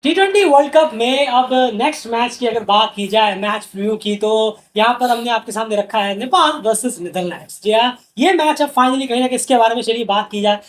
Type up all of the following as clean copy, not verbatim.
T20 world cup में अब next match की अगर बात की जाए मैच प्रीव्यू की तो यहाँ पर हमने आपके सामने रखा है नेपाल वर्सेस नीदरलैंड्स। जी हाँ, ये मैच अब फाइनली कहीं ना कहीं इसके बारे में चलिए बात की जाए,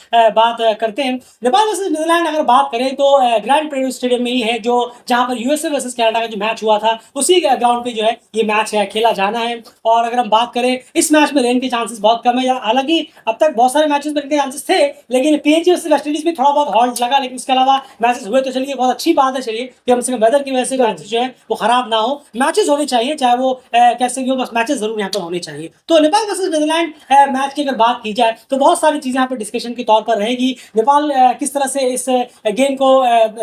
करते हैं। नेपाल वर्सेस नीदरलैंड अगर बात करें तो ग्रैंड प्रेरियो स्टेडियम में ही है, जो जहाँ पर यूएसए वर्सेस कनाडा का जो मैच हुआ था उसी ग्राउंड पे जो है ये मैच खेला जाना है। और अगर हम बात करें इस मैच में रेन के चांसेस बहुत कम है, हालांकि अब तक बहुत सारे मैचेस में रेन के चांसेस थे, लेकिन पीएनजी वर्सेस वेस्ट इंडीज में थोड़ा बहुत हॉल्ट लगा, लेकिन इसके अलावा मैचेस हुए तो चलिए बहुत अच्छी बात है। चलिए कि कम से कम वेदर की वजह से मैचेस जो है वो खराब ना हो, मैचेस होने चाहिए, चाहे वो कैसे भी हो, बस मैचेस जरूर यहाँ पर होने चाहिए। तो नेपाल वर्सेस नीदरलैंड मैच की अगर बात की जाए तो बहुत सारी चीजें यहाँ पर डिस्कशन के तौर पर रहेगी। नेपाल किस तरह से इस गेम को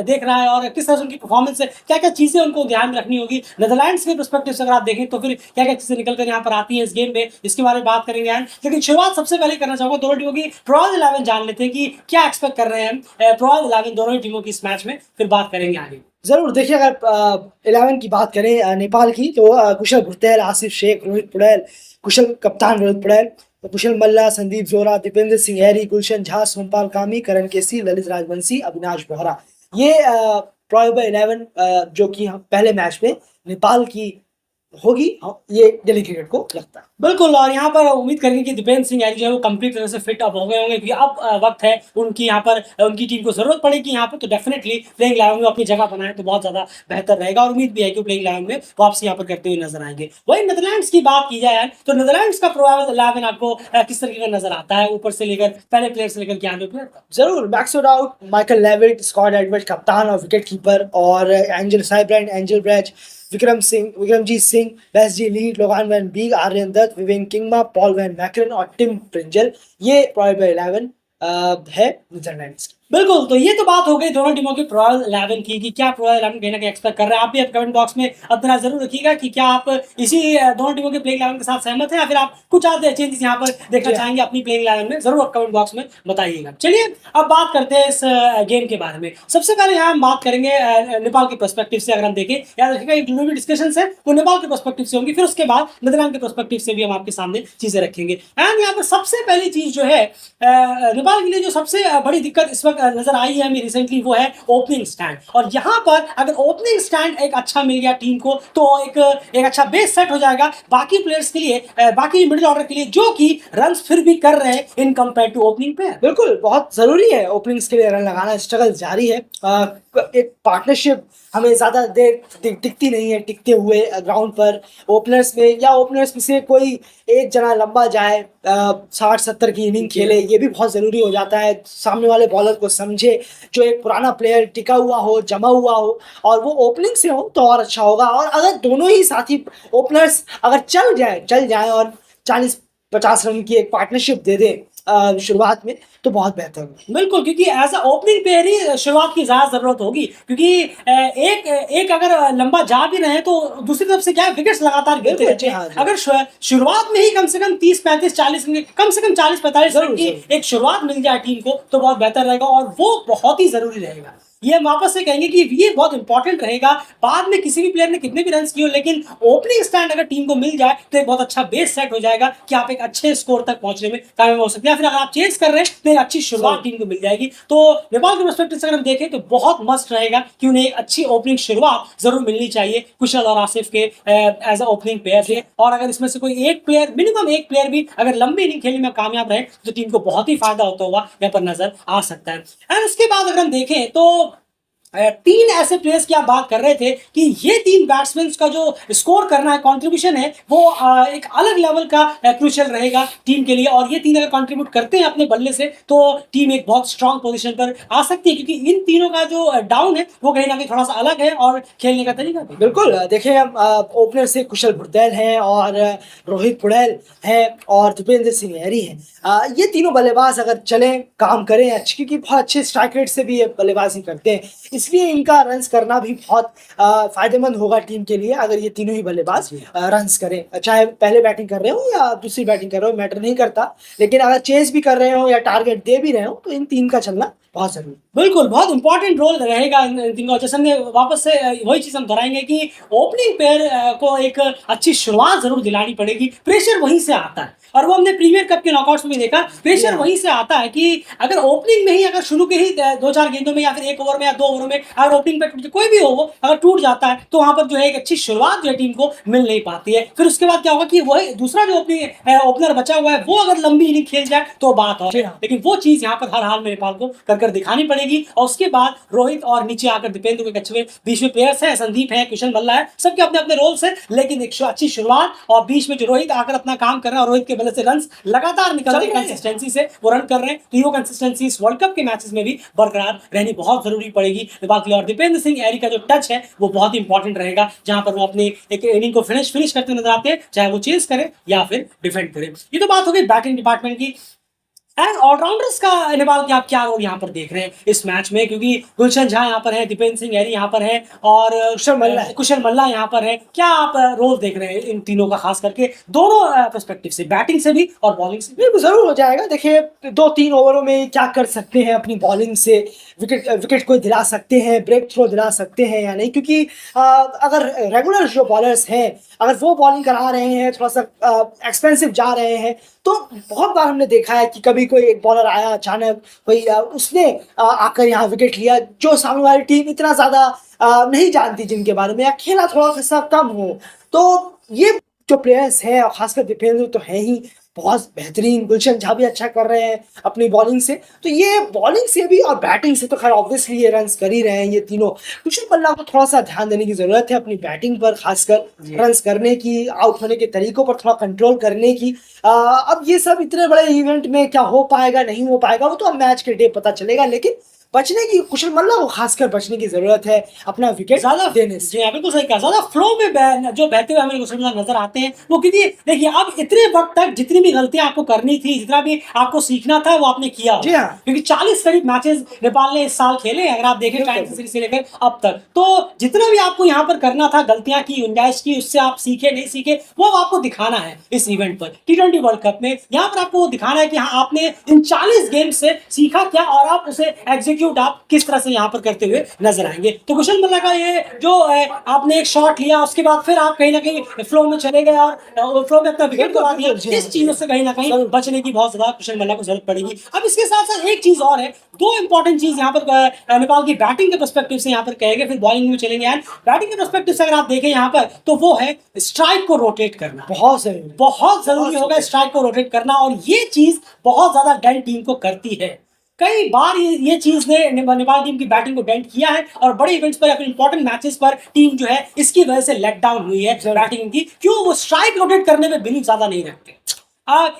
देख रहा है और किस तरह से उनकी परफॉर्मेंस है, क्या क्या चीजें उनको ध्यान में रखनी होगी। नीदरलैंड्स के पर्सपेक्टिव से अगर आप देखें तो फिर क्या क्या चीजें निकल कर यहाँ पर आती है इस गेम में, इसके बारे में बात करेंगे। लेकिन शुरुआत सबसे पहले करना चाहूंगा दोनों टीमों की प्रोबेबल 11 जान लेते हैं कि क्या एक्सपेक्ट कर रहे हैं प्रोबेबल 11 दोनों ही टीमों की इस मैच में, फिर बात करेंगे आगे। जरूर देखिए, अगर 11 की बात करें नेपाल की तो कुशल भुर्तेल, आसिफ शेख, रोहित पुड़ैल, कुशल कप्तान रोहित पुड़ैल, कुशल मल्ला, संदीप जोरा, दीपेंद्र सिंह हैरी, गुलशन झा, सोमपाल कामी, करण केसी, ललित राजवंशी, अविनाश बोहरा। ये प्रोबेबल 11 जो कि पहले मैच में नेपाल की होगी, ये दिल्ली क्रिकेट को लगता है। बिल्कुल, और यहाँ पर उम्मीद करेंगे कि दीपेंद्र सिंह हैरी जो है वो कंप्लीट तरह से फिट अप हो गए होंगे, क्योंकि अब वक्त है उनकी यहाँ पर उनकी टीम को जरूरत पड़ेगी यहाँ पर, तो डेफिनेटली प्लेइंग 11 में अपनी जगह बनाए तो बहुत ज्यादा बेहतर रहेगा। और उम्मीद भी है कि प्लेइंग 11 में वापसी यहाँ पर करते हुए नजर आएंगे। वही नीदरलैंड्स की बात की जाए तो नीदरलैंड्स का प्रोबेबल 11 आपको किस तरीके का नजर आता है, ऊपर से लेकर पहले प्लेयर से लेकर 11वें प्लेयर तक? जरूर, Maxwell out, Michael Levitt, Scott Edwards कप्तान और विकेट कीपर, और Engel Sybrand, Engelbrecht, Vikramjit Singh, वेस्जी Leede, Logan van Beek, Aryan Dutt, Vivian Kingma, Paul van Meekeren और टिम प्रिंजल। ये प्रोबेबल 11 है नीदरलैंड्स की। बिल्कुल, तो ये तो बात हो गई दोनों टीमों की प्रोबेबल 11 की कि क्या प्रोबेबल 11 कहीं ना कहीं एक्सपेक्ट कर रहे हैं। आप भी अब कमेंट बॉक्स में अपना जरूर रखिएगा कि क्या आप इसी दोनों टीमों के प्लेइंग 11 के साथ सहमत हैं या फिर आप कुछ आते चेंजेस यहाँ पर देखना चाहेंगे अपनी प्लेइंग 11 में, जरूर कमेंट बॉक्स में बताइएगा। चलिए अब बात करते हैं इस गेम के बारे में। सबसे पहले यहाँ हम बात करेंगे नेपाल के पर्सपेक्टिव से। अगर हम देखें, याद रखिएगा जो भी डिस्कशन है वो नेपाल के पर्सपेक्टिव से होंगी, फिर उसके बाद नीदरलैंड के पर्सपेक्टिव से भी हम आपके सामने चीजें रखेंगे। एंड यहाँ पर सबसे पहली चीज जो है नेपाल के लिए जो सबसे बड़ी दिक्कत इस वक्त नजर आई है रिसेंटली, वो है ओपनिंग स्टैंड। और यहां पर अगर ओपनिंग स्टैंड एक अच्छा मिल गया टीम को तो एक अच्छा बेस सेट हो जाएगा बाकी प्लेयर्स के लिए, बाकी मिडिल ऑर्डर के लिए, जो कि रन्स फिर भी कर रहे हैं इन कंपेयर टू ओपनिंग पे। बिल्कुल, बहुत जरूरी है ओपनिंग्स के लिए रन लगाना। स्ट्रगल जारी है, एक पार्टनरशिप हमें ज्यादा देर टिकती नहीं है टिकते हुए ग्राउंड पर। ओपनर्स में या ओपनर्स में से कोई एक जना लंबा जाए, 60-70 की इनिंग खेले, ये भी बहुत ज़रूरी हो जाता है। सामने वाले बॉलर को समझे, जो एक पुराना प्लेयर टिका हुआ हो, जमा हुआ हो, और वो ओपनिंग से हो तो और अच्छा होगा। और अगर दोनों ही साथी ओपनर्स अगर चल जाए और 40-50 रन की एक पार्टनरशिप दे दे शुरुआत में, तो बहुत बेहतर होगा। बिल्कुल, क्योंकि एज अ ओपनिंग प्लेयर ही शुरुआत की ज्यादा जरूरत होगी, क्योंकि एक अगर लंबा जा भी रहे तो दूसरी तरफ से क्या है, विकेट्स लगातार गिरते रहते हैं। अगर शुरुआत में ही कम से कम 30-35-40 रन, कम से कम 40-45 रन की एक शुरुआत मिल जाए टीम को तो बहुत बेहतर रहेगा, और वो बहुत ही जरूरी रहेगा। ये वापस से कहेंगे कि ये बहुत इंपॉर्टेंट रहेगा। बाद में किसी भी प्लेयर ने कितने भी रन किए हो, लेकिन ओपनिंग स्टैंड अगर टीम को मिल जाए तो एक बहुत अच्छा बेस सेट हो जाएगा कि आप एक अच्छे स्कोर तक पहुंचने में कामयाब हो सकते हैं। फिर अगर आप चेस कर रहे हैं तो एक अच्छी शुरुआत टीम को मिल जाएगी। तो नेपाल के पर्सपेक्टिव से अगर हम देखें तो बहुत मस्ट रहेगा कि उन्हें एक अच्छी ओपनिंग शुरुआत जरूर मिलनी चाहिए कुशल और आसिफ के एज अ ओपनिंग प्लेयर से। और अगर इसमें से कोई एक प्लेयर, मिनिमम एक प्लेयर भी अगर लंबी इनिंग खेलने में कामयाब रहे तो टीम को बहुत ही फायदा होता हुआ यहाँ पर नजर आ सकता है। एंड उसके बाद अगर हम देखें तो 3 ऐसे प्लेयर्स की आप बात कर रहे थे कि ये 3 बैट्समैन का जो स्कोर करना है, कंट्रीब्यूशन है, वो एक अलग लेवल का क्रूशियल रहेगा टीम के लिए। और ये 3 अगर कंट्रीब्यूट करते हैं अपने बल्ले से तो टीम एक बहुत स्ट्रांग पोजीशन पर आ सकती है, क्योंकि इन तीनों का जो डाउन है वो कहीं ना कहीं थोड़ा सा अलग है और खेलने का तरीका भी। बिल्कुल, देखिए ओपनर से कुशल भुर्तेल है और रोहित पुड़ैल है और दीपेंद्र सिंह हैरी है। ये तीनों बल्लेबाज अगर चलें, काम करें अच्छे, क्योंकि बहुत अच्छे स्ट्राइक रेट से भी ये बल्लेबाजी करते हैं, इसलिए इनका रन्स करना भी बहुत फायदेमंद होगा टीम के लिए। अगर ये तीनों ही बल्लेबाज रन्स करें, चाहे पहले बैटिंग कर रहे हो या दूसरी बैटिंग कर रहे हो, मैटर नहीं करता, लेकिन अगर चेस भी कर रहे हो या टारगेट दे भी रहे हो तो इन 3 का चलना बहुत जरूरी है। बिल्कुल, बहुत इंपॉर्टेंट रोल रहेगा इन तीनों। जैसे हमने वापस से वही चीज़ हम दोहराएँगे कि ओपनिंग पेयर को एक अच्छी शुरुआत ज़रूर दिलानी पड़ेगी। प्रेशर वहीं से आता है और वो हमने प्रीमियर कप के नॉकआउट्स में भी देखा, जी प्रेशर हाँ। वहीं से आता है कि अगर ओपनिंग में ही अगर शुरू के ही 2-4 गेंदों में या फिर 1 ओवर में या 2 ओवरों में अगर ओपनिंग पे टूट कोई भी हो वो अगर टूट जाता है, तो वहाँ पर जो है एक अच्छी शुरुआत जो है टीम को मिल नहीं पाती है। फिर उसके बाद क्या होगा कि वही दूसरा जो ओपनर बचा हुआ है, वो अगर लंबी इनिंग खेल जाए तो बात और जी है। हाँ। लेकिन वो चीज़ यहाँ पर हर हाल में नेपाल को कर दिखानी पड़ेगी और उसके बाद रोहित और नीचे आकर दीपेंद्र के अच्छे बीच में प्लेयर्स हैं, संदीप है, कुशल मल्ला है, सबके अपने अपने रोल्स हैं, लेकिन एक अच्छी शुरुआत और बीच में जो रोहित आकर अपना काम कर रहा है और रोहित के बल्ले से रन लगातार निकल रहे हैं, कंसिस्टेंसी से वो रन कर रहे हैं, तो ये कंसिस्टेंसी इस वर्ल्ड कप के मैचेस में भी बरकरार रहनी बहुत जरूरी पड़ेगी नेपाल के लिए। और दीपेंद्र सिंह एरी का जो टच है वो बहुत इंपॉर्टेंट रहेगा, जहां पर वो अपनी एक इनिंग को फिनिश करते नजर आते हैं, चाहे वो चेस करे या फिर डिफेंड करे। ये तो बात हो गई बैटिंग डिपार्टमेंट की। एंड ऑलराउंडर्स का नेपाल के आप क्या रोल यहाँ पर देख रहे हैं इस मैच में, क्योंकि गुलशन झा यहाँ पर है, दीपेंद्र सिंह एरी यहाँ पर है और कुशल मल्ला यहाँ पर है। क्या आप रोल देख रहे हैं इन तीनों का, खास करके दोनों पर्सपेक्टिव से, बैटिंग से भी और बॉलिंग से भी? बिल्कुल जरूर हो जाएगा। देखिए 2-3 ओवरों में क्या कर सकते हैं अपनी बॉलिंग से, विकेट को दिला सकते हैं, ब्रेक थ्रो दिला सकते हैं या नहीं, क्योंकि अगर रेगुलर जो बॉलर्स हैं अगर वो बॉलिंग करा रहे हैं, थोड़ा सा एक्सपेंसिव जा रहे हैं, तो बहुत बार हमने देखा है कि कभी कोई एक बॉलर आया अचानक, कोई उसने आकर यहाँ विकेट लिया, जो सामने वाली टीम इतना ज़्यादा नहीं जानती जिनके बारे में, या खेला थोड़ा सा कम हो, तो ये जो प्लेयर्स हैं और खासकर दीपेंद्र तो है ही बहुत बेहतरीन, गुलशन झा भी अच्छा कर रहे हैं अपनी बॉलिंग से, तो ये बॉलिंग से भी और बैटिंग से तो खैर ऑब्वियसली ये रन्स कर ही रहे हैं ये तीनों। कुशल मल्ला को थोड़ा सा ध्यान देने की जरूरत है अपनी बैटिंग पर, खासकर रन्स करने की, आउट होने के तरीकों पर थोड़ा कंट्रोल करने की। अब ये सब इतने बड़े इवेंट में क्या हो पाएगा नहीं हो पाएगा वो तो अब मैच के डे पता चलेगा, लेकिन बचने की, कुशल मल्ला को खासकर बचने की जरूरत है अपना विकेट ज्यादा देने से। जी बिल्कुल सही कहा, ज्यादा फ्लो में जो बहते हुए हमें कुशल मल्ला नजर आते हैं वो, क्योंकि देखिए अब इतने वक्त तक जितनी भी गलतियां आपको करनी थी, जितना भी आपको सीखना था वो आपने किया, जी हाँ। क्योंकि 40 करीब मैचेस नेपाल ने इस साल खेले अगर आप देखें टाइम सीरीज से लेकर अब तक, तो जितना भी आपको यहाँ पर करना था, गलतियां की, गुंजाइश की, उससे आप सीखे नहीं सीखे वो आपको दिखाना है इस इवेंट पर। T20 वर्ल्ड कप में यहाँ पर आपको दिखाना है कि हाँ आपने इन 40 गेम से सीखा क्या और आप उसे एग्जीक्यूट आप किस तरह से यहाँ पर करते हुए नजर आएंगे। तो कुशल मल्ला का ये जो आपने एक शॉट लिया, उसके बाद फिर आप कहीं ना कहीं फ्लो में चले गए और फ्लो में अपना विकेट गवा दिया, इस चीजों से कहीं ना कहीं बचने की बहुत ज्यादा कुशल मल्ला को जरूरत पड़ेगी। अब इसके साथ साथ एक चीज और है, दो इंपॉर्टेंट चीज यहाँ पर नेपाल की बैटिंग के पर्सपेक्टिव से यहाँ पर कहेंगे, फिर बॉलिंग में चलेंगे। एंड बैटिंग के पर्सपेक्टिव से अगर आप देखें यहाँ पर, तो वो है स्ट्राइक को रोटेट करना, बहुत जरूरी होगा स्ट्राइक को रोटेट करना, और ये चीज बहुत ज्यादा डेंट टीम को करती है। कई बार ये चीज ने नेपाल टीम की बैटिंग को डेंट किया है और बड़े इवेंट्स पर या फिर इंपॉर्टेंट मैचेस पर टीम जो है इसकी वजह से लेट डाउन हुई है बैटिंग की। क्यों? वो स्ट्राइक रोटेट करने में बिलीव ज्यादा नहीं रखते।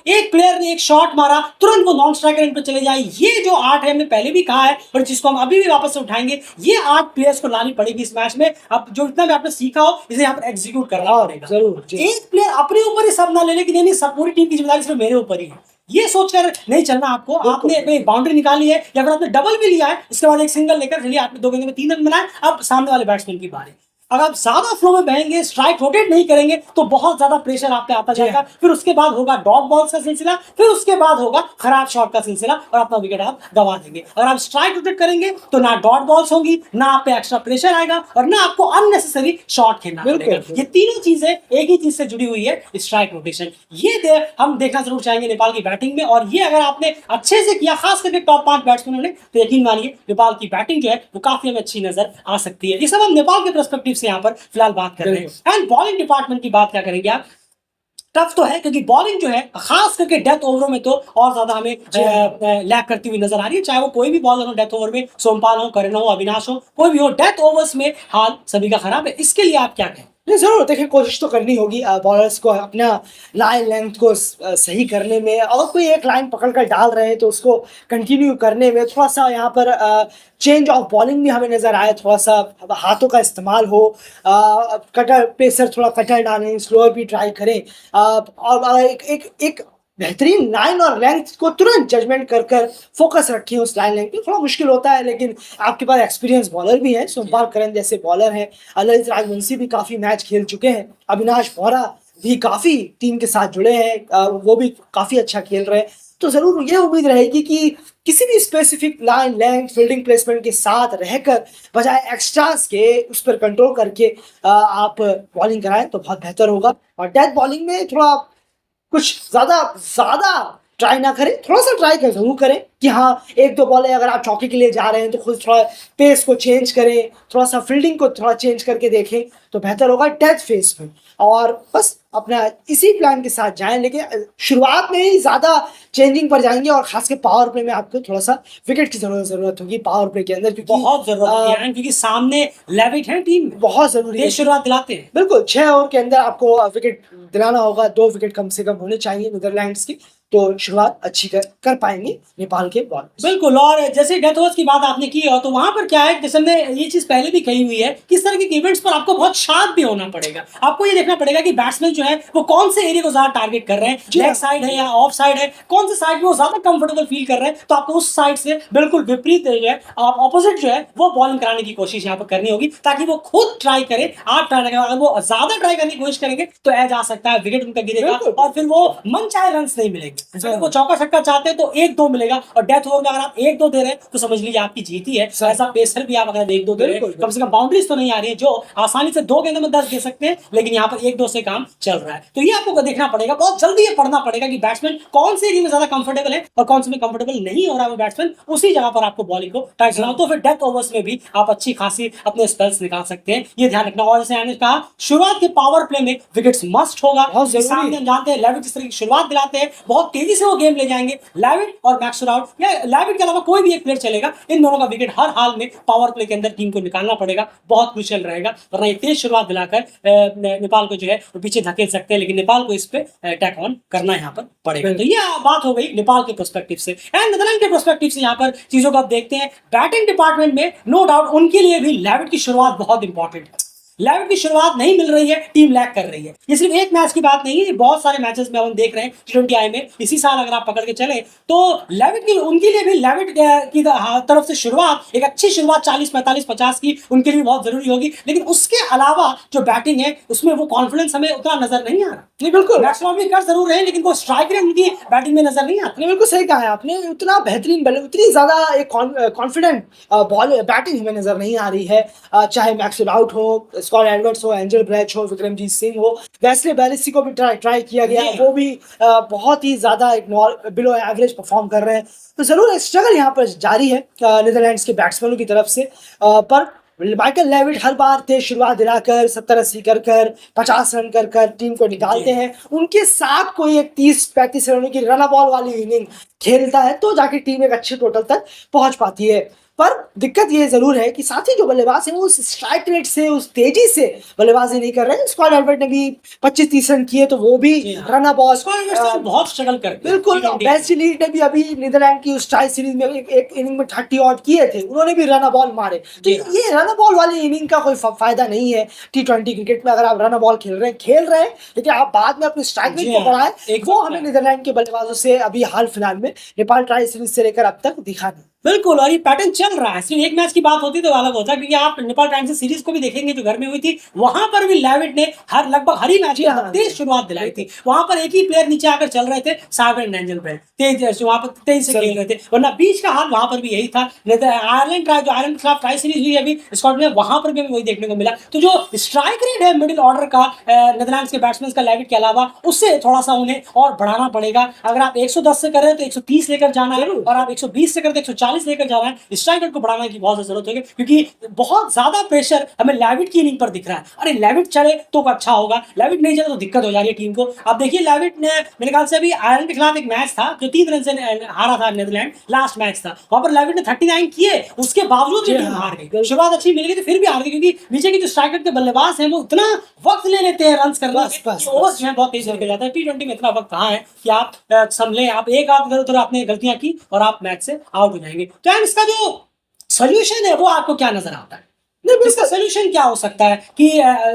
एक प्लेयर ने एक शॉट मारा, तुरंत वो नॉन स्ट्राइकर इन पर चले जाए, ये जो आर्ट है हमने पहले भी कहा है और जिसको हम अभी भी वापस से उठाएंगे, ये आर्ट प्लेयर्स को लानी पड़ेगी इस मैच में। अब जो इतना भी आपने सीखा हो इसे यहाँ पर एग्जीक्यूट करना पड़ेगा जरूर। एक प्लेयर अपने ऊपर ही सब ना ले ले कि नहीं सब पूरी टीम की जिम्मेदारी सिर्फ मेरे ऊपर ही है, ये सोचकर नहीं चलना आपको। आपने एक बाउंड्री निकाली है या फिर आपने डबल भी लिया है, इसके बाद एक सिंगल लेकर चलिए आपने 2 गेंदों में 3 रन बनाए, अब सामने वाले बैट्समैन की बारी। अगर आप ज्यादा फ्लो में बहेंगे, स्ट्राइक रोटेट नहीं करेंगे, तो बहुत ज्यादा प्रेशर आप पे आता जाएगा, फिर उसके बाद होगा डॉट बॉल्स का सिलसिला, फिर उसके बाद होगा खराब शॉट का सिलसिला और अपना विकेट आप गंवा देंगे। अगर आप स्ट्राइक रोटेट करेंगे तो ना डॉट बॉल्स होंगी, ना आप पे एक्स्ट्रा प्रेशर आएगा और ना आपको अननेसेसरी शॉट खेलना पड़ेगा। ये तीनों चीजें एक ही चीज से जुड़ी हुई है, स्ट्राइक रोटेशन। ये हम देखना जरूर चाहेंगे नेपाल की बैटिंग में, और ये अगर आपने अच्छे से किया, खास करके टॉप 5 बैट्समैनों ने, तो यकीन मानिए नेपाल की बैटिंग जो है वो काफी हमें अच्छी नजर आ सकती है। ये सब हम नेपाल के पर्सपेक्टिव से यहाँ पर फिलहाल बात कर रहे हैं। एंड बॉलिंग डिपार्टमेंट की बात क्या करेंगे आप? टफ तो है, क्योंकि बॉलिंग जो है खास करके डेथ ओवरों में तो और ज्यादा हमें लैक करती हुई नजर आ रही है, चाहे वो कोई भी बॉलर हो डेथ ओवर में, सोमपाल हो, करण हो, अविनाश हो, कोई भी हो, डेथ ओवर्स में हाल सभी का खराब है। इसके लिए आप क्या कहें? नहीं जरूर, देखिए कोशिश तो करनी होगी बॉलर्स को अपना लाइन लेंथ को सही करने में, अगर कोई एक लाइन पकड़ कर डाल रहे हैं तो उसको कंटिन्यू करने में थोड़ा सा यहाँ पर चेंज ऑफ बॉलिंग भी हमें नजर आए, थोड़ा सा हाथों का इस्तेमाल हो, कटर पेसर थोड़ा कटर डालें, स्लोअर भी ट्राई करें, और एक बेहतरीन लाइन और लेंथ को तुरंत जजमेंट कर कर फोकस रखें उस लाइन लेंथ पे। थोड़ा मुश्किल होता है, लेकिन आपके पास एक्सपीरियंस बॉलर भी है, सोमपाल करण जैसे बॉलर हैं, ललित राजवंशी भी काफ़ी मैच खेल चुके हैं, अविनाश बोहरा भी काफ़ी टीम के साथ जुड़े हैं, वो भी काफ़ी अच्छा खेल रहे हैं। तो ज़रूर ये उम्मीद रहेगी कि किसी भी specific line length fielding placement के साथ रहकर बजाय एक्स्ट्रास के उस पर कंट्रोल करके आप बॉलिंग कराएं तो बहुत बेहतर होगा। और डेथ बॉलिंग में थोड़ा कुछ ज़्यादा ट्राई ना करें, थोड़ा सा ट्राई कर जरूर करें कि हाँ एक दो बॉल अगर आप चौके के लिए जा रहे हैं तो खुद थोड़ा पेस को चेंज करें, थोड़ा सा फील्डिंग को थोड़ा चेंज करके देखें तो बेहतर होगा डेथ फेस में। और बस अपना इसी प्लान के साथ जाएं, लेकिन शुरुआत में ही ज़्यादा चेंजिंग पर जाएंगे और खासकर पावर प्ले में आपको थोड़ा सा विकेट की जरूरत होगी पावर प्ले के अंदर, क्योंकि बहुत जरूरत है क्योंकि सामने लेविट है टीम में, बहुत जरूरी है। शुरुआत दिलाते हैं बिल्कुल 6 ओवर के अंदर आपको विकेट दिलाना होगा, 2 विकेट कम से कम होने चाहिए नीदरलैंड्स की, तो शुरुआत अच्छी कर पाएंगे नेपाल के बॉलर्स। बिल्कुल। और जैसे डेथ ओवर्स की बात आपने की और तो वहां पर क्या है, जैसे हमने ये चीज पहले भी कही हुई है, किस तरह के इवेंट्स पर आपको बहुत शार्प भी होना पड़ेगा। आपको ये देखना पड़ेगा कि बैट्समैन जो है वो कौन से एरिया को ज्यादा टारगेट कर रहे हैं, लेग साइड है या ऑफ साइड है, कौन से साइड में वो ज्यादा कंफर्टेबल फील कर रहे हैं, तो आपको उस साइड से बिल्कुल विपरीत जो है ऑपोजिट जो है वो बॉलिंग कराने की कोशिश यहाँ पर करनी होगी, ताकि वो खुद ट्राई करे, आप ट्राई करें। अगर वो ज्यादा ट्राई करने की कोशिश करेंगे तो एज आ सकता है, विकेट उनका गिरेगा और फिर वो मन चाहे रन नहीं मिलेंगे। अगर वो चौका छक्का चाहते हैं तो 1-2 मिलेगा, और डेथ ओवर में अगर आप 1-2 दे रहे हैं तो समझ लीजिए आपकी जीत ही है। ऐसा पेसर भी आप अगर 1-2 दे रहे हैं, कम से कम बाउंड्रीज तो नहीं आ रही है, जो आसानी से 2 गेंदों में 10 दे सकते हैं, लेकिन यहाँ पर 1-2 से काम चल रहा है। तो ये आपको देखना पड़ेगा, बहुत जल्दी ये पढ़ना पड़ेगा कि बैट्समैन कौन से एरिया में ज्यादा कंफर्टेबल है और कौन से में कंफर्टेबल नहीं हो रहा है वो बैट्समैन, उसी जगह पर आपको बॉलिंग को टाइट करना हो। तो फिर डेथ ओवर्स में भी आप अच्छी खासी अपने स्पेल्स निकाल सकते हैं, ये ध्यान रखना। और जैसे मैंने कहा, शुरुआत के पावर प्ले में विकेट्स मस्ट होगा। सामने हम जानते हैं लेविट जिस तरह की शुरुआत दिलाते हैं, बहुत तेजी से वो गेम ले जाएंगे। लेविट और मैक्सवेल या लेविट के अलावा कोई भी एक प्लेयर चलेगा, इन दोनों का विकेट हर हाल में पावर प्ले के अंदर टीम को निकालना पड़ेगा, बहुत क्रूशियल रहेगा, वरना एक तेज शुरुआत दिलाकर नेपाल को जो है वो पीछे धकेल सकते हैं, लेकिन नेपाल को इस पे अटैक ऑन करना यहाँ पर पड़ेगा। तो ये बात हो गई नेपाल के पर्सपेक्टिव से। एंड नीदरलैंड के पर्सपेक्टिव से यहाँ पर चीजों को आप देखते हैं, बैटिंग डिपार्टमेंट में नो डाउट उनके लिए भी लेविट की शुरुआत बहुत इंपॉर्टेंट है। लेविट की शुरुआत नहीं मिल रही है, टीम लैग कर रही है। ये सिर्फ एक मैच की बात नहीं है, बहुत सारे मैचेस में हम देख रहे हैं T20I में इसी साल अगर आप पकड़ के चले तो लेविट की, उनके लिए भी लेविट की तरफ से शुरुआत, एक अच्छी शुरुआत 40, 45, 50 की उनके लिए बहुत जरूरी होगी। लेकिन उसके अलावा जो बैटिंग है उसमें वो कॉन्फिडेंस हमें उतना नजर नहीं आ रहा। नहीं बिल्कुल, बैट्समैन भी कर जरूर रहे हैं, लेकिन वो स्ट्राइक रेट उनकी बैटिंग में नजर नहीं आता। बिल्कुल सही कहा है आपने, उतना बेहतरीन बल्ले, उतनी ज्यादा एक कॉन्फिडेंट बॉल बैटिंग हमें नजर नहीं आ रही है। चाहे मैक्सवेल आउट हो, स्कॉट एडवर्ड्स हो, एंजल ब्रैच हो, विक्रमजीत सिंह हो, वेस्ले बैरिस्टी को भी ट्राई किया गया, वो भी बहुत ही ज्यादा एक बिलो एवरेज परफॉर्म कर रहे हैं। तो जरूर एक स्ट्रगल यहाँ पर जारी है नीदरलैंड्स के बैट्समैनों की तरफ से, पर माइकल लेविट हर बार तेज शुरुआत दिलाकर 70-80 कर 50 रन कर टीम को निकालते हैं। उनके साथ कोई एक 30-35 रनों की रन बॉल वाली इनिंग खेलता है तो जाके टीम एक अच्छे टोटल तक पहुंच पाती है। पर दिक्कत ये जरूर है कि साथ ही जो बल्लेबाज हैं वो उस स्ट्राइक रेट से, उस तेजी से बल्लेबाजी नहीं कर रहे हैं। स्कॉट एडवर्ड ने भी 25-30 रन किए तो वो भी रन बॉल बहुत स्ट्रगल कर, बिल्कुल। वेस्ट इंडीज ने भी अभी नीदरलैंड की उस टाई सीरीज में एक इनिंग में 30 ऑट किए थे, उन्होंने भी रन बॉल मारे। तो ये रन बॉल वाली इनिंग का कोई फायदा नहीं है। T20 क्रिकेट में अगर आप रन बॉल खेल रहे हैं, लेकिन आप बाद में अपने स्ट्राइक रेट को बढ़ाएं, वो हमें नीदरलैंड के बल्लेबाजों से अभी हाल फिलहाल में नेपाल ट्राई सीरीज से लेकर अब तक दिखा नहीं। बिल्कुल, और ये पैटर्न चल रहा है। सिर्फ एक मैच की बात होती तो अलग होता, क्योंकि आप नेपाल टाइम्स सीरीज को भी देखेंगे जो घर में हुई थी, वहां पर भी लेविट ने लगभग हर ही मैच में तेज शुरुआत दिलाई थी। वहां पर एक ही प्लेयर नीचे आकर चल रहे थे, साहब एंड एंजल ब्रैड तेज वहां पर तेज से खेल रहे थे, वरना बीच का हाल वहां पर भी यही था। आयरलैंड के खिलाफ ट्राई सीरीज हुई अभी स्कॉटलैंड, वहां पर भी हमें वही देखने को मिला। तो जो स्ट्राइक रेट है मिडिल ऑर्डर का नीदरलैंड्स के बैट्समैन का लेविट के अलावा, उससे थोड़ा सा उन्हें और बढ़ाना पड़ेगा। अगर आप 110 से कर रहे हैं तो 130 लेकर जाना है, और आप 120 से करते 140 लेकर जाना है। स्ट्राइक रेट को बढ़ाने की बहुत जरूरत है, क्योंकि बहुत ज्यादा प्रेशर हमें लेविट की इनिंग पर दिख रहा है। अरे लेविट चले तो अच्छा होगा, लेविट नहीं चले तो दिक्कत हो जा रही है टीम को। अब देखिए लेविट ने मेरे ख्याल से अभी आयरलैंड के खिलाफ एक मैच था जो 3 रन से हारा था, नीदरलैंड लास्ट मैच था, वहां पर लेविट ने 39 किए, उसके बावजूद भी टीम हार गई। शुरुआत अच्छी मिल गई थी फिर भी हार गई, क्योंकि नीचे के जो स्ट्राइक रेट के बल्लेबाज हैं वो इतना वक्त ले लेते हैं रन करने में, ओवर्स जो है बहुत तेज निकल जाता है। T20 में इतना वक्त कहाँ है कि आप संभलें, आप एक आध उधर आपने गलतियां की और आप मैच से आउट हो जाएंगे। तो इसका जो सॉल्यूशन है वो आपको क्या नजर आता है? इसका सॉल्यूशन क्या हो सकता है कि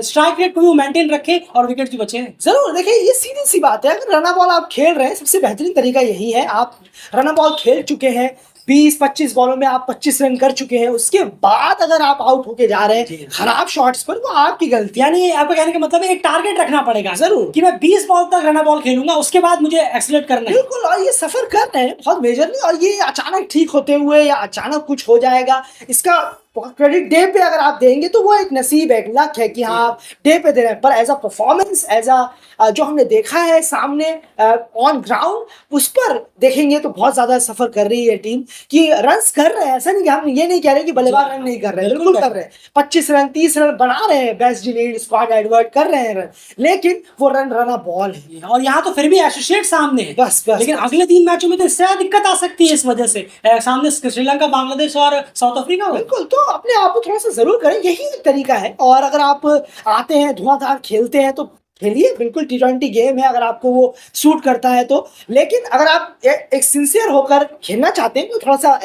स्ट्राइक रेट को भी मेंटेन रखे और विकेट भी बचे? जरूर देखिए, ये सीधी सी बात है, अगर रन बॉल आप खेल रहे हैं सबसे बेहतरीन तरीका यही है। आप रन बॉल खेल चुके हैं, 20-25 बॉलों में आप 25 रन कर चुके हैं, उसके बाद अगर आप आउट होके जा रहे हैं खराब शॉट्स पर, वो आपकी गलती। यानी आपका कहने का मतलब है एक टारगेट रखना पड़ेगा जरूर कि मैं 20 बॉल तक रन बॉल खेलूंगा, उसके बाद मुझे एक्सीलरेट करना है। बिल्कुल, और ये सफर कर रहे हैं बहुत मेजर नहीं, और ये अचानक ठीक होते हुए या अचानक कुछ हो जाएगा, इसका क्रेडिट डे पे अगर आप देंगे तो वो एक नसीब है, एक लक है कि हाँ आप डे पे दे रहे हैं, पर as a performance, as a जो हमने देखा है सामने ऑन ग्राउंड, उस पर देखेंगे तो बहुत ज्यादा सफर कर रही है टीम, कि रन्स कर रहे हैं। ऐसा नहीं कि हम ये नहीं कह रहे कि बल्लेबाज रन नहीं कर रहे हैं, बिल्कुल कर रहे हैं, 25 रन 30 रन बना रहे हैं, बेस्ट लीड स्क्वाड एडवर्ट कर रहे हैं रन, लेकिन वो रन रना बॉल है, और यहाँ तो फिर भी एसोसिएट सामने है। बस लेकिन अगले 3 मैचों में तो इससे ज्यादा दिक्कत आ सकती है इस वजह से, सामने श्रीलंका, बांग्लादेश और साउथ अफ्रीका हो। बिल्कुल, तो अपने आप को थोड़ा सा जरूर करें, यही एक तरीका है। और अगर आप आते हैं धुआंधार खेलते हैं तो खेलिए, बिल्कुल T20 गेम है, अगर आपको वो सूट करता है तो। लेकिन अगर आप एक सिंसियर होकर खेलना चाहते हैं, तो थोड़ा सा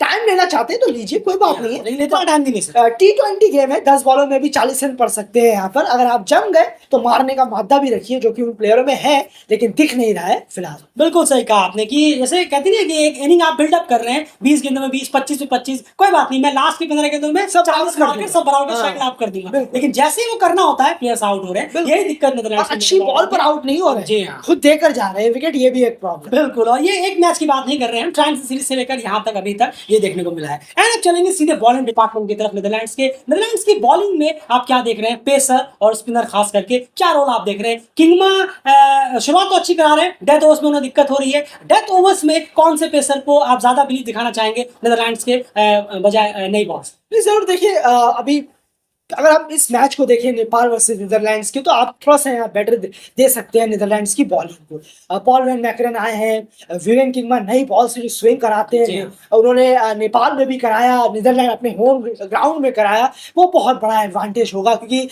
टाइम लेना चाहते हैं तो लीजिए, कोई बात नहीं है, लेकिन टाइम नहीं ले सकते। T20 गेम है, 10 बॉलों में भी 40 रन पड़ सकते हैं यहाँ पर। अगर आप जम गए तो मारने का मादा भी रखिए, जो कि उन प्लेयरों में है लेकिन दिख नहीं रहा है फिलहाल। बिल्कुल सही कहा आपने कि जैसे कहते नहीं है कि एक इनिंग आप बिल्डअप कर रहे हैं 20 गेंदों में 20, 25 में 25, कोई बात नहीं, मैं लास्ट की 15 गेंदों में सब 40 मार के सब बराबर स्ट्राइक आउट कर दूंगा। लेकिन जैसे ही वो करना होता है प्लेयर्स आउट हो रहे हैं, यही दिक्कत नीदरलैंड्स में। अच्छी बॉल पर आउट नहीं हो रहे, जी हाँ, खुद देकर जा रहे हैं विकेट, ये भी एक प्रॉब्लम। बिल्कुल। और ये एक मैच की बात नहीं कर रहे हैं, ट्रांस सीरीज से लेकर यहाँ तक अभी तक ये देखने को मिला है। एंड अब चलेंगे सीधे बॉलिंग डिपार्टमेंट की तरफ। नीदरलैंड्स की बॉलिंग में आप क्या देख रहे हैं, पेसर और स्पिनर खास करके क्या रोल आप देख रहे हैं? किंगमा शुरुआत तो अच्छी करा रहे हैं, डेथ ओवर्स में उन्हें दिक्कत हो रही है। डेथ ओवर्स में कौन से पेसर को आप ज्यादा बिलीव दिखाना चाहेंगे नीदरलैंड्स के बजाय नई बॉल्स? जरूर देखिए, अभी अगर आप इस मैच को देखें नेपाल वर्सेस नीदरलैंड्स की, तो आप थोड़ा सा यहाँ बेटर दे सकते हैं नीदरलैंड्स की बॉलिंग को। पॉल वैन मैकरन आए हैं, विवेन किंगमा नई बॉल से जो स्विंग कराते हैं, उन्होंने नेपाल में भी कराया, नीदरलैंड अपने होम ग्राउंड में कराया, वो बहुत बड़ा एडवांटेज होगा, क्योंकि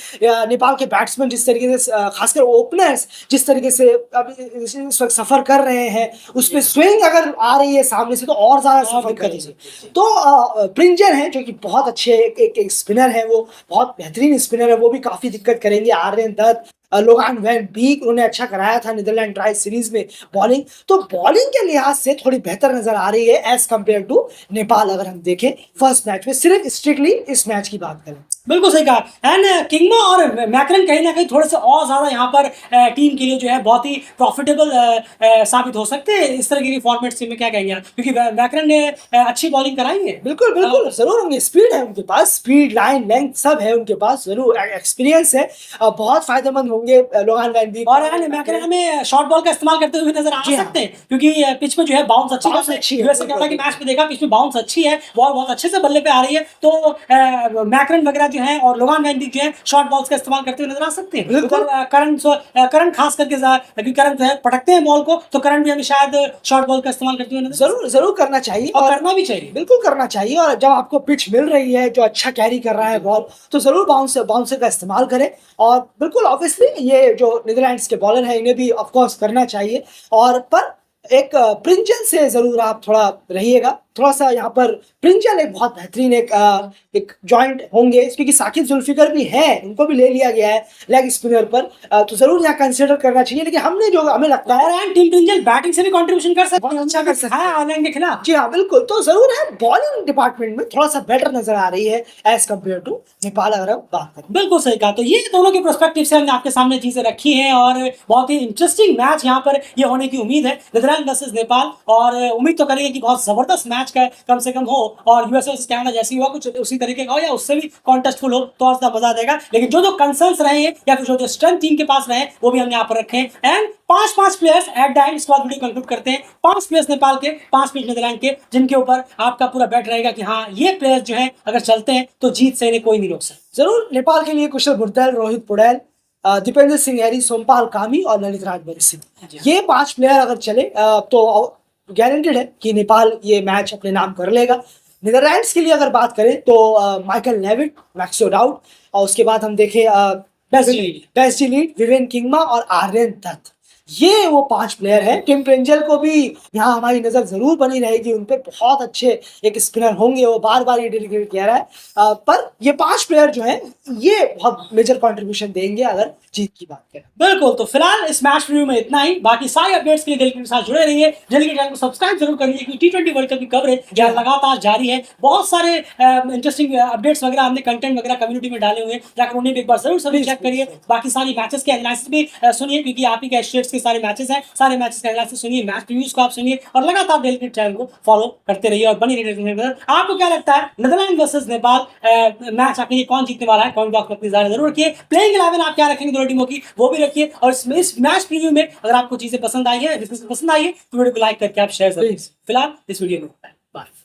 नेपाल के बैट्समैन जिस तरीके से, खासकर ओपनर्स जिस तरीके से अभी इस वक्त सफर कर रहे हैं, उस पर स्विंग अगर आ रही है सामने से तो और ज्यादा सफर करेंगे। तो प्रिंजर है जो कि बहुत अच्छे एक स्पिनर है, वो बहुत बेहतरीन स्पिनर है, वो भी काफी दिक्कत करेंगे। Aryan Dutt, Logan van Beek, उन्होंने अच्छा कराया था नीदरलैंड ट्राई सीरीज में बॉलिंग, तो बॉलिंग के लिहाज से थोड़ी बेहतर नजर आ रही है एज कंपेयर टू नेपाल। अगर हम देखें फर्स्ट मैच में, सिर्फ स्ट्रिक्टली इस मैच की बात करें। बिल्कुल सही कहा। एंड किंगमा और मैकरन कहीं ना कहीं थोड़े से और ज्यादा यहाँ पर टीम के लिए जो है बहुत ही प्रॉफिटेबल साबित हो सकते हैं इस तरह की फॉर्मेट में, क्या कहेंगे आप? क्योंकि मैकरन ने अच्छी बॉलिंग कराई है। बिल्कुल बिल्कुल, जरूर होंगे, स्पीड है उनके पास, स्पीड, लाइन, लेंथ सब है उनके पास, जरूर एक्सपीरियंस है, बहुत फायदेमंद होंगे लोगान वैन बीक। और मैकरन हमें शॉर्ट बॉल का इस्तेमाल करते हुए नजर आ सकते हैं, क्योंकि पिच में जो है बाउंस अच्छी है। यूएसए कनाडा की मैच में देखा, पिच में बाउंस अच्छी है, बॉल बहुत अच्छे से बल्ले पे आ रही है, तो मैकरन वगैरह जो है और लोगान वैन बीक जो है शॉर्ट बॉल्स का इस्तेमाल करते हुए नजर आ सकते हैं। करण खास करके, क्योंकि करण जो है पटकते हैं बॉल को, तो करण भी हमें शायद शॉर्ट बॉल का इस्तेमाल करते हुए जरूर जरूर करना चाहिए, और करना भी चाहिए, बिल्कुल करना चाहिए। और जब आपको पिच मिल रही है जो अच्छा कैरी कर रहा है बॉल, तो जरूर बाउंसर का इस्तेमाल करें। और बिल्कुल ऑब्वियसली ये जो नीदरलैंड्स के बॉलर हैं इन्हें भी ऑफ कोर्स करना चाहिए। और पर एक प्रिंजल से जरूर आप थोड़ा रहिएगा, थोड़ा सा यहाँ पर प्रिंजल एक बहुत बेहतरीन एक जॉइंट होंगे, क्योंकि साकिब जुल्फिकर भी है, उनको भी ले लिया गया है लेग स्पिनर पर, तो जरूर यहाँ कंसिडर करना चाहिए। लेकिन हमने जो हमें लगता है टीम प्रिंजल बैटिंग से भी कंट्रीब्यूशन कर सकते हैं, अच्छा कर सकते हैं आयरलैंड के खिलाफ। जी हाँ बिल्कुल, तो जरूर है बॉलिंग डिपार्टमेंट में थोड़ा सा बेटर नजर आ रही है एज कम्पेयर टू नेपाल, अगर हम बात करें। बिल्कुल सही कहा। तो ये दोनों के प्रोस्पेक्टिव से हमने आपके सामने चीजें रखी हैं, और बहुत ही इंटरेस्टिंग मैच यहाँ पर ये होने की उम्मीद है, नीदरलैंड वर्सेस नेपाल। और उम्मीद तो करेंगे कि बहुत जबरदस्त मैच का कम से कम हो, और यूएसए वर्सेस कनाडा जैसी हुआ कुछ उसी तरीके का हो, या उससे भी कॉन्टेस्टफुल हो, तो और ज्यादा मजा देगा। लेकिन जो कंसर्न्स रहे हैं या फिर जो स्ट्रेंथ टीम के पास रहे, वो भी हमने यहाँ पर रखे हैं। And 5 players at the end squad video conclude करते हैं, 5 प्लेयर्स नेपाल के, 5 प्लेयर्स नीदरलैंड के, जिनके ऊपर आपका पूरा बेट रहेगा कि हाँ ये प्लेयर्स जो है अगर चलते हैं तो जीत से इन्हें कोई नहीं रोक सकता। जरूर नेपाल के लिए कुशल बुर्दल, रोहित पुड़ैल, दीपेंद्र सिंह हैरी, सोमपाल कामी और ललित राजबरी सिंह, ये 5 प्लेयर अगर चले तो गारंटेड है कि नेपाल ये मैच अपने नाम कर लेगा। नीदरलैंड्स के लिए अगर बात करें तो माइकल लेविट, मैक्सो डाउट, और उसके बाद हम देखें बेस्ट लीड विवेन किंगमा और आर्यन दत्त, ये वो 5 प्लेयर हैं। टिम प्रेंजल को भी यहाँ हमारी नज़र ज़रूर बनी रहेगी उन पे, बहुत अच्छे एक स्पिनर होंगे, वो बार-बार ये डेलीगेट कह रहा है। पर ये 5 प्लेयर जो हैं, ये बहुत मेजर कंट्रीब्यूशन देंगे अगर जीत की बात करें। बिल्कुल, तो फिलहाल इस मैच रिव्यू में इतना ही। बाकी सारे अपडेट्स के लिए डेलीगेट के साथ जुड़े रहिए। डेलीगेट चैनल को सब्सक्राइब जरूर कर लीजिए, क्योंकि T20 वर्ल्ड कप की कवरेज यहाँ लगातार जारी है। बहुत सारे इंटरेस्टिंग अपडेट्स वगैरह हमने कंटेंट वगैरह कम्युनिटी में डाले हुए हैं, जाकर उन्हें भी एक बार जरूर सभी चेक करिए। बाकी सारी मैचेस के एनालिसिस भी सुनिए, क्योंकि आप ही के स्टेट्स के सारे मैचेस हैं। सारे मैचेस का एनालिसिस सुनिए, मैच रिव्यूज को आप सुनिए, और लगातार डेलीगेट चैनल को फॉलो करते रहिए और बनी रहिए। आपको क्या लगता है नीदरलैंड वर्सेस नेपाल मैच आखिर ये कौन जीतने वाला है? कमेंट बॉक्स में अपनी राय जरूर रखिए। प्लेइंग 11 आप क्या रखेंगे दोनों टीमों की, वो भी रखिए। और इस मैच प्रीव्यू में अगर आपको चीजें पसंद आई है, डिस्कशन पसंद आई है, तो वीडियो को लाइक करके आप शेयर जरूर। फिलहाल इस वीडियो में बाय।